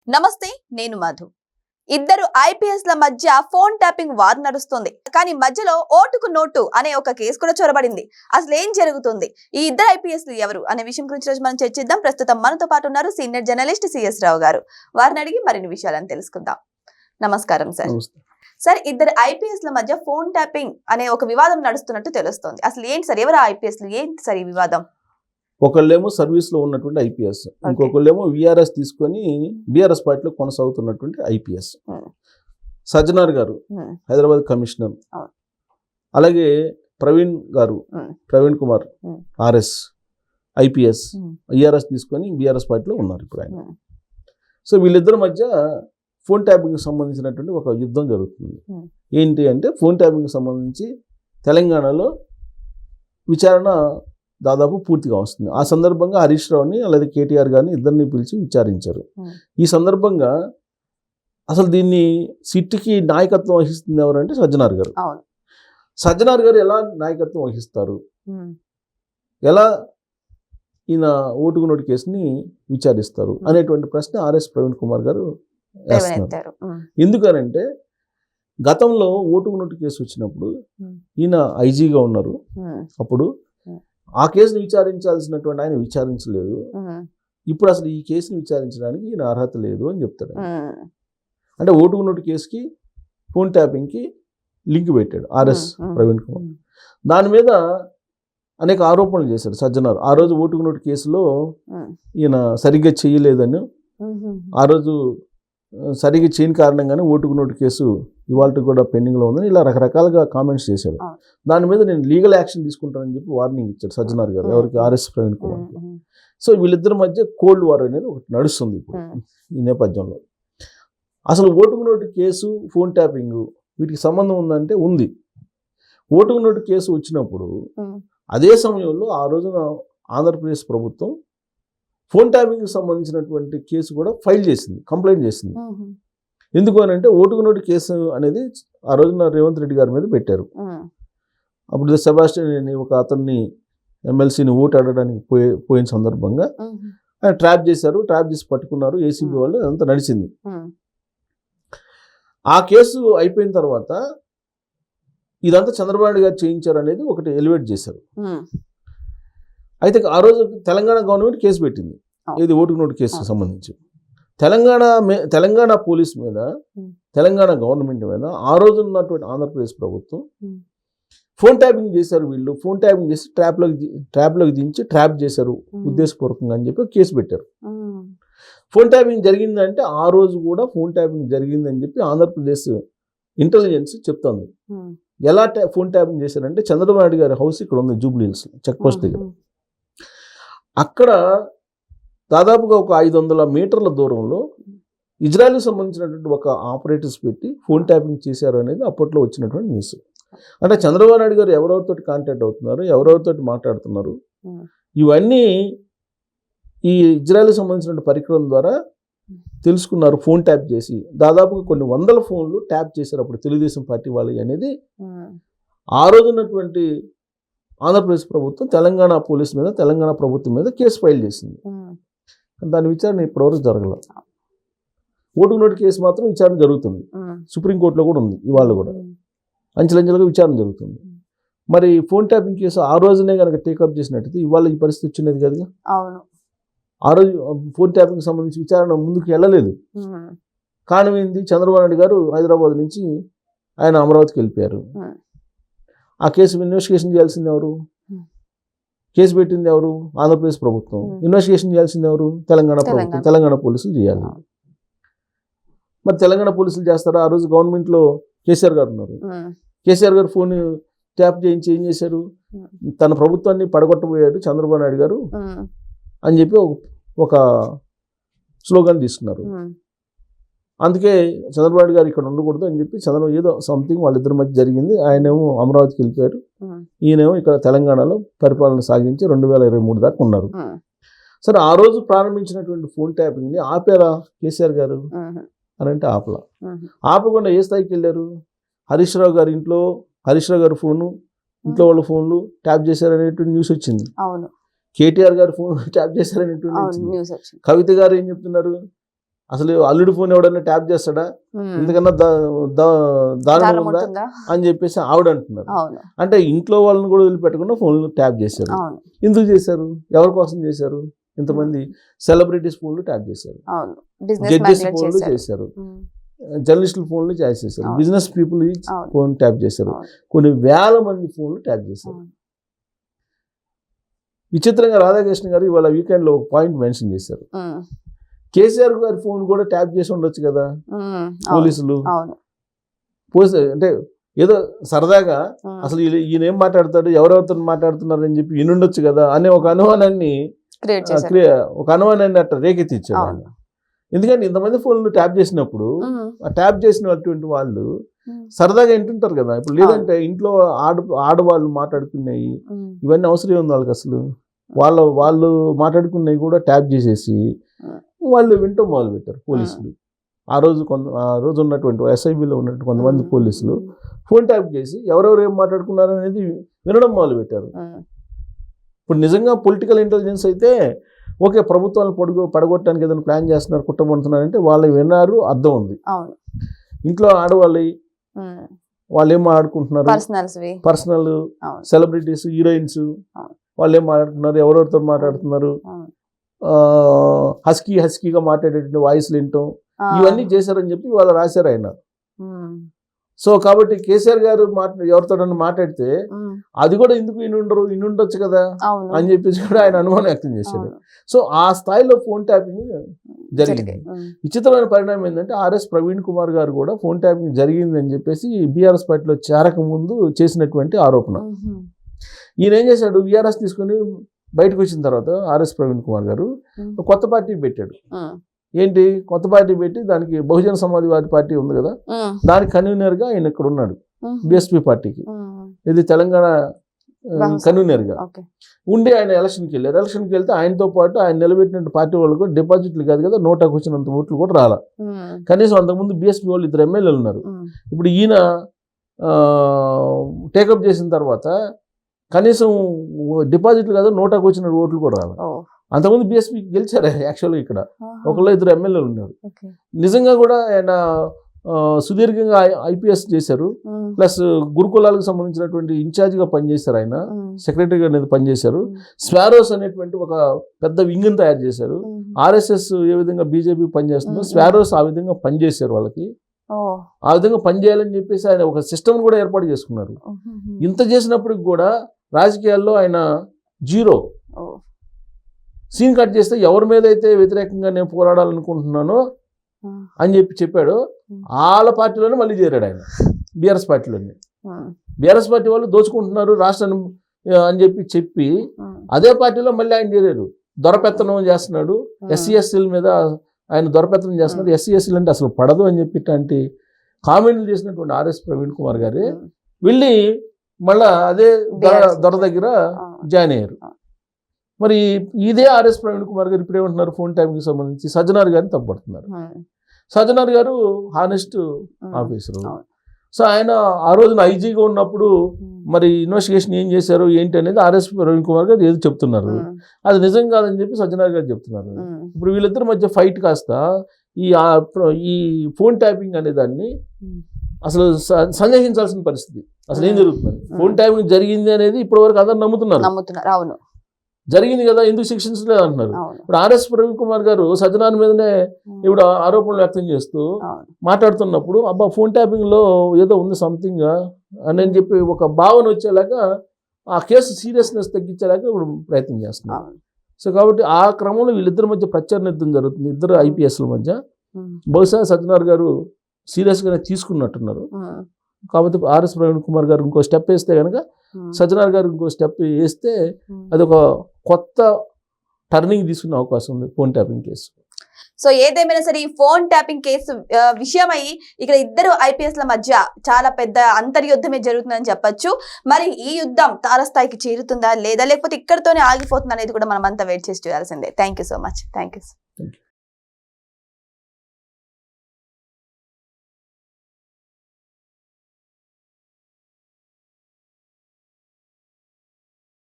నమస్తే, నేను మధు. ఇద్దరు ఐపీఎస్ల మధ్య ఫోన్ ట్యాపింగ్ వార్ నడుస్తుంది. కానీ మధ్యలో ఓటుకు నోటు అనే ఒక కేసు కూడా చొరబడింది. అసలు ఏం జరుగుతుంది, ఈ ఇద్దరు ఐపీఎస్లు ఎవరు అనే విషయం గురించి రోజు మనం చర్చిద్దాం. ప్రస్తుతం మనతో పాటు ఉన్నారు సీనియర్ జర్నలిస్ట్ సిఎస్ రావు గారు. వారిని అడిగి మరిన్ని విషయాలను తెలుసుకుందాం. నమస్కారం సార్. సార్, ఇద్దరు ఐపీఎస్ల మధ్య ఫోన్ ట్యాపింగ్ అనే ఒక వివాదం నడుస్తున్నట్టు తెలుస్తోంది. అసలు ఏంటి సార్, ఎవరు ఐపీఎస్లు, ఏంటి సార్ ఈ వివాదం? ఒకళ్ళేమో సర్వీస్లో ఉన్నటువంటి ఐపీఎస్, ఇంకొకళ్ళేమో విఆర్ఎస్ తీసుకొని బీఆర్ఎస్ పార్టీలో కొనసాగుతున్నటువంటి ఐపీఎస్. సజ్జనార్ గారు హైదరాబాద్ కమిషనర్, అలాగే Praveen Kumar RS IPS ERS తీసుకొని బీఆర్ఎస్ పార్టీలో ఉన్నారు ఇప్పుడు ఆయన. సో వీళ్ళిద్దరి మధ్య ఫోన్ ట్యాపింగ్కి సంబంధించినటువంటి ఒక యుద్ధం జరుగుతుంది. ఏంటి అంటే, ఫోన్ ట్యాపింగ్కి సంబంధించి తెలంగాణలో విచారణ దాదాపు పూర్తిగా వస్తుంది. ఆ సందర్భంగా హరీష్ రావుని అలాగే కేటీఆర్ గారిని ఇద్దరిని పిలిచి విచారించారు. ఈ సందర్భంగా అసలు దీన్ని సిట్కి నాయకత్వం వహిస్తుంది ఎవరంటే సజ్జనార్ గారు. సజ్జనార్ గారు ఎలా నాయకత్వం వహిస్తారు, ఎలా ఈయన ఓటుకు నోటు కేసుని విచారిస్తారు అనేటువంటి ప్రశ్న ఆర్ఎస్ ప్రవీణ్ కుమార్ గారు వేస్తున్నారు. ఎందుకనంటే, గతంలో ఓటుకు నోటు కేసు వచ్చినప్పుడు ఈయన ఐజీగా ఉన్నారు. అప్పుడు ఆ కేసును విచారించాల్సినటువంటి ఆయన విచారించలేదు. ఇప్పుడు అసలు ఈ కేసును విచారించడానికి ఈయన అర్హత లేదు అని చెప్తాడు. అంటే ఓటుకు నోటు కేసుకి ఫోన్ ట్యాపింగ్కి లింక్ పెట్టాడు ఆర్ఎస్ ప్రవీణ్ కుమార్. దాని మీద అనేక ఆరోపణలు చేశాడు సజ్జనార్. ఆ రోజు ఓటుకు నోటు కేసులో ఈయన సరిగ్గా చేయలేదని, ఆ రోజు సరిగ్గా చేయని కారణంగానే ఓటుకు నోటు కేసు ఇవాళ కూడా పెండింగ్లో ఉందని ఇలా రకరకాలుగా కామెంట్స్ చేశాడు. దాని మీద నేను లీగల్ యాక్షన్ తీసుకుంటానని చెప్పి వార్నింగ్ ఇచ్చాడు సజ్జనార్ గారు, ఎవరికి, ఆర్ఎస్ ప్రవీణ్ కుమార్. సో వీళ్ళిద్దరి మధ్య కోల్డ్ వార్ అనేది ఒకటి నడుస్తుంది ఇప్పుడు ఈ నేపథ్యంలో. అసలు ఓటుకు నోటు కేసు, ఫోన్ ట్యాపింగ్ వీటికి సంబంధం ఉందంటే ఉంది. ఓటుకు నోటు కేసు వచ్చినప్పుడు అదే సమయంలో ఆ రోజున ఆంధ్రప్రదేశ్ ప్రభుత్వం ఫోన్ ట్యాపింగ్కి సంబంధించినటువంటి కేసు కూడా ఫైల్ చేసింది, కంప్లైంట్ చేసింది. ఎందుకు అని అంటే, ఓటుకు నోటు కేసు అనేది ఆ రోజున రేవంత్ రెడ్డి గారి మీద పెట్టారు. అప్పుడు సెబాస్టియన్ అని ఒక అతన్ని ఎమ్మెల్సీని ఓటు అడగడానికి పోయిన సందర్భంగా ఆయన ట్రాప్ చేశారు. ట్రాప్ చేసి పట్టుకున్నారు ఏసీబీ వాళ్ళు. అదంతా నడిచింది. ఆ కేసు అయిపోయిన తర్వాత ఇదంతా చంద్రబాబు నాయుడు గారు చేయించారు అనేది ఒకటి ఎలివేట్ చేశారు. అయితే ఆ రోజు తెలంగాణ గవర్నమెంట్ కేసు పెట్టింది, ఇది ఓటుకు నోటు కేసుకు సంబంధించి. తెలంగాణ పోలీస్ మీద, తెలంగాణ గవర్నమెంట్ మీద ఆ రోజు ఉన్నటువంటి ఆంధ్రప్రదేశ్ ప్రభుత్వం ఫోన్ ట్యాపింగ్ చేశారు. వీళ్ళు ఫోన్ ట్యాపింగ్ చేసి ట్రాప్లోకి దించి ట్రాప్ చేశారు ఉద్దేశపూర్వకంగా అని చెప్పి కేసు పెట్టారు. ఫోన్ ట్యాపింగ్ జరిగిందంటే ఆ రోజు కూడా ఫోన్ ట్యాపింగ్ జరిగిందని చెప్పి ఆంధ్రప్రదేశ్ ఇంటెలిజెన్స్ చెప్తుంది. ఎలా ఫోన్ ట్యాపింగ్ చేశారంటే, చంద్రబాబు నాయుడు గారి హౌస్ ఇక్కడ ఉంది జూబ్లీ హిల్స్ చెక్ పోస్ట్ దగ్గర. అక్కడ దాదాపుగా ఒక 500 మీటర్ల దూరంలో ఇజ్రాయెల్కి సంబంధించినటువంటి ఒక ఆపరేటర్స్ పెట్టి ఫోన్ ట్యాపింగ్ చేశారు అనేది అప్పట్లో వచ్చినటువంటి న్యూస్. అంటే చంద్రబాబు నాయుడు గారు ఎవరెవరితో కాంటాక్ట్ అవుతున్నారు, ఎవరెవరితో మాట్లాడుతున్నారు, ఇవన్నీ ఈ ఇజ్రాయెల్కి సంబంధించిన పరికరం ద్వారా తెలుసుకున్నారు. ఫోన్ ట్యాప్ చేసి దాదాపుగా కొన్ని 100 ఫోన్లు ట్యాప్ చేశారు అప్పుడు తెలుగుదేశం పార్టీ వాళ్ళు అనేది ఆ రోజున్నటువంటి ఆంధ్రప్రదేశ్ ప్రభుత్వం తెలంగాణ పోలీస్ మీద, తెలంగాణ ప్రభుత్వం మీద కేసు ఫైల్ చేసింది. దాని విచారణ ఇప్పటివరకు జరగలేదు. ఓటుకు నోటు కేసు మాత్రం విచారణ జరుగుతుంది, సుప్రీంకోర్టులో కూడా ఉంది. ఇవాళ కూడా అంచెలంచెలుగా విచారణ జరుగుతుంది. మరి ఫోన్ ట్యాపింగ్ కేసు ఆ రోజునే కనుక టేకప్ చేసినట్టయితే ఇవాళ ఈ పరిస్థితి వచ్చినది కదా. ఆ రోజు ఫోన్ ట్యాపింగ్కి సంబంధించి విచారణ ముందుకు వెళ్ళలేదు. కారణం ఏంది, చంద్రబాబు నాయుడు గారు హైదరాబాద్ నుంచి ఆయన అమరావతికి వెళ్ళిపోయారు. ఆ కేసు ఇన్వెస్టిగేషన్ చేయాల్సింది ఎవరు? కేసు పెట్టింది ఎవరు? ఆంధ్రప్రదేశ్ ప్రభుత్వం. ఇన్వెస్టిగేషన్ చేయాల్సింది ఎవరు? తెలంగాణ ప్రభుత్వం. తెలంగాణ పోలీసులు చేయాలి. మరి తెలంగాణ పోలీసులు చేస్తారా? ఆ రోజు గవర్నమెంట్లో కేసీఆర్ గారు ఉన్నారు. కేసీఆర్ గారు ఫోన్ ట్యాప్ చేయించి ఏం చేశారు? తన ప్రభుత్వాన్ని పడగొట్టబోయాడు చంద్రబాబు నాయుడు గారు అని చెప్పి ఒక స్లోగన్ తీసుకున్నారు. అందుకే చంద్రబాబు నాయుడు గారు ఇక్కడ ఉండకూడదు అని చెప్పి ఏదో సంథింగ్ వాళ్ళిద్దరి మధ్య జరిగింది. ఆయనేమో అమరావతికి వెళ్ళిపోయారు, ఈయనేమో ఇక్కడ తెలంగాణలో పరిపాలన సాగించి 2023 దాకా ఉన్నారు. సరే, ఆ రోజు ప్రారంభించినటువంటి ఫోన్ ట్యాపింగ్ని ఆపారా కేసీఆర్ గారు అని అంటే ఆపలా. ఆపకుండా ఏ స్థాయికి వెళ్ళారు? హరీష్ రావు గారి ఇంట్లో హరీష్ రావు గారి ఫోను, ఇంట్లో వాళ్ళ ఫోన్లు ట్యాప్ చేశారనేటువంటి న్యూస్ వచ్చింది. కేటీఆర్ గారి ఫోన్ ట్యాప్ చేశారనేటువంటి న్యూస్ వచ్చింది. కవిత గారు ఏం చెప్తున్నారు? అసలు అల్లుడి ఫోన్ ఎవడన్నా ట్యాప్ చేస్తాడా, ఇంతకన్నా దారుణం ఉందా అని చెప్పేసి ఆవిడ అంటున్నారు. అంటే ఇంట్లో వాళ్ళని కూడా వదిలిపెట్టకుండా ఫోన్లు ట్యాప్ చేశారు. ఎందుకు చేశారు, ఎవరి కోసం చేశారు? ఇంతమంది సెలబ్రిటీస్ ఫోన్లు ట్యాప్ చేశారు, జడ్జెస్ ఫోన్లు చేశారు, జర్నలిస్టుల ఫోన్లు ట్యాప్ చేశారు, బిజినెస్ పీపుల్ ఫోన్ ట్యాప్ చేశారు, కొన్ని వేల మంది ఫోన్లు ట్యాప్ చేశారు. విచిత్రంగా రాధాకృష్ణ గారు ఇవాళ వీకెండ్ లో ఒక పాయింట్ మెన్షన్ చేశారు. కేసీఆర్ గారి ఫోన్ కూడా ట్యాప్ చేసి ఉండొచ్చు కదా పోలీసులు. అంటే ఏదో సరదాగా అసలు ఈయన ఏం మాట్లాడతాడు, ఎవరెవరితో మాట్లాడుతున్నారు అని చెప్పి వినుండొచ్చు కదా అనే ఒక అనుమానాన్ని అట్లా రేకెత్తిచ్చాడు ఆయన. ఎందుకంటే ఇంతమంది ఫోన్లు ట్యాప్ చేసినప్పుడు ఆ ట్యాప్ చేసినటువంటి వాళ్ళు సరదాగా వింటుంటారు కదా. ఇప్పుడు లేదంటే ఇంట్లో ఆడవాళ్ళు మాట్లాడుకున్నాయి, ఇవన్నీ అవసరం ఉంది వాళ్ళకి. అసలు వాళ్ళు మాట్లాడుకున్నవి కూడా ట్యాప్ చేసేసి వాళ్ళు వింటూ మొదలు పెట్టారు పోలీసులు. ఆ రోజు ఉన్నటువంటి ఎస్ఐబిలో ఉన్నటువంటి కొంతమంది పోలీసులు ఫోన్ ట్యాప్ చేసి ఎవరెవరు ఏం మాట్లాడుకున్నారు అనేది వినడం మొదలు పెట్టారు. ఇప్పుడు నిజంగా పొలిటికల్ ఇంటెలిజెన్స్ అయితే ఓకే, ప్రభుత్వాలను పడగొట్టడానికి ఏదైనా ప్లాన్ చేస్తున్నారు, కుట్రపడుతున్నారంటే వాళ్ళు విన్నారు, అర్థం ఉంది. ఇంట్లో ఆడవాళ్ళు వాళ్ళు ఏం మాట్లాడుకుంటున్నారు, పర్సనల్ సెలబ్రిటీస్, హీరోయిన్స్ వాళ్ళు ఏం మాట్లాడుతున్నారు, ఎవరెవరితో మాట్లాడుతున్నారు, హస్కీగా మాట్లాడేటువంటి వాయిస్లు వింటాం, ఇవన్నీ చేశారని చెప్పి వాళ్ళు రాశారు ఆయన. సో కాబట్టి కేసీఆర్ గారు ఎవరితో మాట్లాడితే అది కూడా ఎందుకు ఇనుండొచ్చు కదా అని చెప్పేసి కూడా ఆయన అనుమానం వ్యక్తం చేశాడు. సో ఆ స్థాయిలో ఫోన్ ట్యాపింగ్ జరిగింది. విచిత్రమైన పరిణామం ఏంటంటే ఆర్ఎస్ ప్రవీణ్ కుమార్ గారు కూడా ఫోన్ ట్యాపింగ్ జరిగింది అని చెప్పేసి బీఆర్ఎస్ పార్టీలో చేరక ముందు చేసినటువంటి ఆరోపణ. ఈయన ఏం చేశాడు, బీఆర్ఎస్ తీసుకుని బయటకు వచ్చిన తర్వాత ఆర్ఎస్ ప్రవీణ్ కుమార్ గారు కొత్త పార్టీ పెట్టాడు. ఏంటి కొత్త పార్టీ పెట్టి దానికి బహుజన సమాజ్వాదీ పార్టీ ఉంది కదా, దానికి కన్వీనర్ గా ఆయన ఇక్కడ ఉన్నాడు. బిఎస్పీ పార్టీకి ఇది తెలంగాణ కన్వీనర్ గా ఉండి ఆయన ఎలక్షన్కి వెళ్ళారు. ఎలక్షన్కి వెళ్తే ఆయనతో పాటు ఆయన నిలబెట్టిన పార్టీ వాళ్ళకు డిపాజిట్లు కాదు కదా, నోటాకు వచ్చినంత ఓట్లు కూడా రాలా. కనీసం అంతకుముందు బిఎస్పీ వాళ్ళు 2 ఎమ్మెల్యేలు ఉన్నారు. ఇప్పుడు ఈయన టేకప్ చేసిన తర్వాత కనీసం డిపాజిట్లు కాదు, నోటాకు వచ్చిన ఓట్లు కూడా రాలా. అంతకుముందు బిఎస్పీ గెలిచారు యాక్చువల్గా. ఇక్కడ 1-2 ఎమ్మెల్యేలు ఉన్నారు. నిజంగా కూడా ఆయన సుదీర్ఘంగా ఐపీఎస్ చేశారు, ప్లస్ గురుకులాలకు సంబంధించినటువంటి ఇన్ఛార్జిగా పనిచేశారు. ఆయన సెక్రటరీగా అనేది పనిచేశారు. స్వారోస్ అనేటువంటి ఒక పెద్ద వింగ్ని తయారు చేశారు. ఆర్ఎస్ఎస్ ఏ విధంగా బీజేపీ పనిచేస్తుందో స్వారోస్ ఆ విధంగా పనిచేశారు వాళ్ళకి. ఆ విధంగా పనిచేయాలని చెప్పేసి ఆయన ఒక సిస్టమ్ కూడా ఏర్పాటు చేసుకున్నారు. ఇంత చేసినప్పటికి కూడా రాజకీయాల్లో ఆయన జీరో. సీన్ కట్ చేస్తే ఎవరి మీద అయితే వ్యతిరేకంగా నేను పోరాడాలనుకుంటున్నానో అని చెప్పాడు, వాళ్ళ పార్టీలోనే మళ్ళీ చేరాడు ఆయన, బీఆర్ఎస్ పార్టీలోనే. బీఆర్ఎస్ పార్టీ వాళ్ళు దోచుకుంటున్నారు రాష్ట్రాన్ని అని చెప్పి అదే పార్టీలో మళ్ళీ ఆయన చేరారు. దొరపెత్తనం చేస్తున్నాడు, ఎస్సీ ఎస్సీల మీద ఆయన దొరపెత్తనం చేస్తున్నాడు. ఎస్సీ ఎస్సీలు అంటే అసలు పడదు అని చెప్పి కామెంట్లు చేసినటువంటి ఆర్ఎస్ ప్రవీణ్ కుమార్ గారు వెళ్ళి మళ్ళా అదే దొర దగ్గర జాయిన్ అయ్యారు. మరి ఇదే ఆర్ఎస్ ప్రవీణ్ కుమార్ గారు ఇప్పుడు ఏమంటున్నారు, ఫోన్ ట్యాపింగ్కి సంబంధించి సజ్జనార్ గారిని తప్పుపడుతున్నారు. సజ్జనార్ గారు హానెస్ట్ ఆఫీసరు. సో ఆయన ఆ రోజున ఐజీగా ఉన్నప్పుడు మరి ఇన్వెస్టిగేషన్ ఏం చేశారు ఏంటి అనేది ఆర్ఎస్ ప్రవీణ్ కుమార్ గారు ఏదో చెప్తున్నారు. అది నిజం కాదని చెప్పి సజ్జనార్ గారు చెప్తున్నారు. ఇప్పుడు వీళ్ళిద్దరి మధ్య ఫైట్ కాస్త ఈ ఫోన్ ట్యాపింగ్ అనే దాన్ని అసలు సందేహించాల్సిన పరిస్థితి. అసలు ఏం జరుగుతుంది, ఫోన్ ట్యాపింగ్ జరిగింది అనేది ఇప్పటి వరకు అందరు నమ్ముతున్నారు. అవును, జరిగింది కదా, ఎందుకు శిక్షించలేదు అంటున్నారు. ఇప్పుడు ఆర్ఎస్ ప్రవీణ్ కుమార్ గారు సజ్జనార్ మీదనే ఇప్పుడు ఆరోపణలు వ్యక్తం చేస్తూ మాట్లాడుతున్నప్పుడు అబ్బా ఫోన్ ట్యాపింగ్ లో ఏదో ఉంది సంథింగ్ అని చెప్పి ఒక భావన వచ్చేలాగా ఆ కేసు సీరియస్నెస్ తగ్గించేలాగా ఇప్పుడు ప్రయత్నం చేస్తున్నారు. సో కాబట్టి ఆ క్రమంలో వీళ్ళిద్దరి మధ్య ప్రచార యుద్ధం జరుగుతుంది, ఇద్దరు ఐపీఎస్ల మధ్య. బహుశా సజ్జనార్ గారు సీరియస్గానే తీసుకున్నట్టున్నారు. కాబట్టి ఆర్ఎస్ ప్రవీణ్ కుమార్ గారు ఇంకో స్టెప్ వేస్తే కనుక, సజ్జనార్ గారు ఇంకో స్టెప్ వేస్తే అది ఒక కొత్త టర్నింగ్ తీసుకునే అవకాశం ఉంది ఫోన్ ట్యాపింగ్ కేసు. సో ఏదేమైనా సరే ఈ ఫోన్ ట్యాపింగ్ కేసు విషయమై ఇక్కడ ఇద్దరు ఐపీఎస్ల మధ్య చాలా పెద్ద అంతర్యుద్ధమే జరుగుతుందని చెప్పొచ్చు. మరి ఈ యుద్ధం తారస్థాయికి చేరుతుందా లేదా, లేకపోతే ఇక్కడతోనే ఆగిపోతుందా అనేది కూడా మనం అంతా వెయిట్ చేసి చూడాల్సిందే. Thank you so much. Thank you.